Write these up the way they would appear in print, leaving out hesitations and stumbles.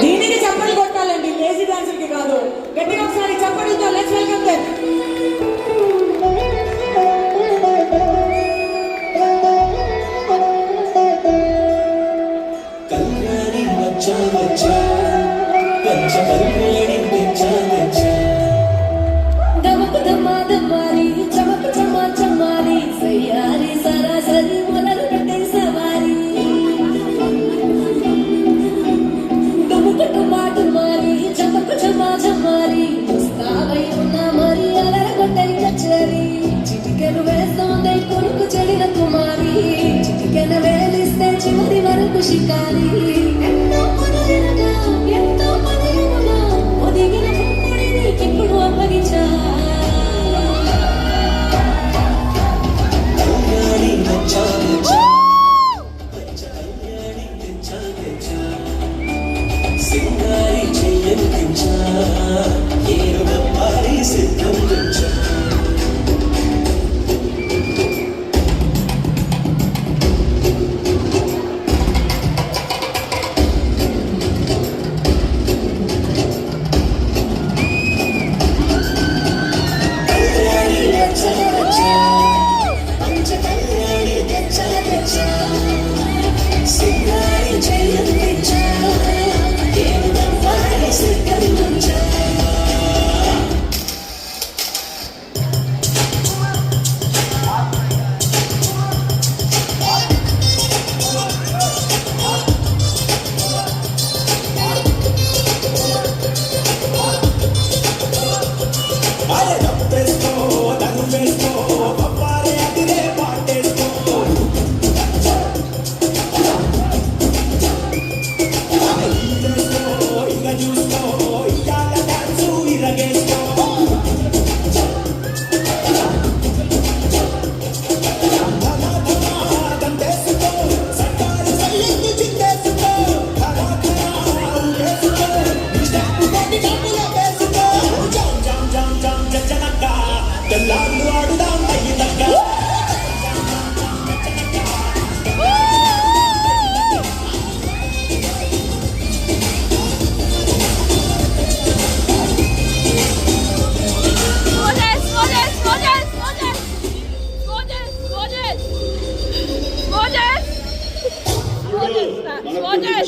దీనికి చప్పట్లు కొట్టాలండి, lazy dancer కి కాదు. గట్టిగా ఒకసారి చప్పట్లతో లెట్స్ వెల్కమ్ దెమ్. కళ్యాణి వచ్చా వచ్చా పంచ కళ్యాణి వచ్చా వచ్చా దమకు దమా దమారి చమకు చమా చమారి సయ్యారి సరాసరి మొదలు పెట్టే సవారి దమకు దమా దమారి చమకు చమా చమారి ముస్తాబై ఉన్న మరి అలర కొట్టై కచేరి చిటికెను వేస్తోంది కొనుకు చెడిన కుమారి చిటికెన వేలిస్తే చివరి వరకు షికారి ఎంతో పనులుగా ఎంతో పనులుగా ఒదిగిన ముక్కుడిని ఇప్పుడు అప్పగించా కళ్యాణి వచ్చా వచ్చా పంచ కళ్యాణి వచ్చా వచ్చా సింగారి చెయ్యందించా ఏరుగ పారి సిద్ధం తెచ్చా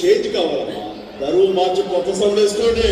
చేంజ్ కావాలమ్మా, దరువు మార్చి కొత్త సౌండ్ వేసుకోండి.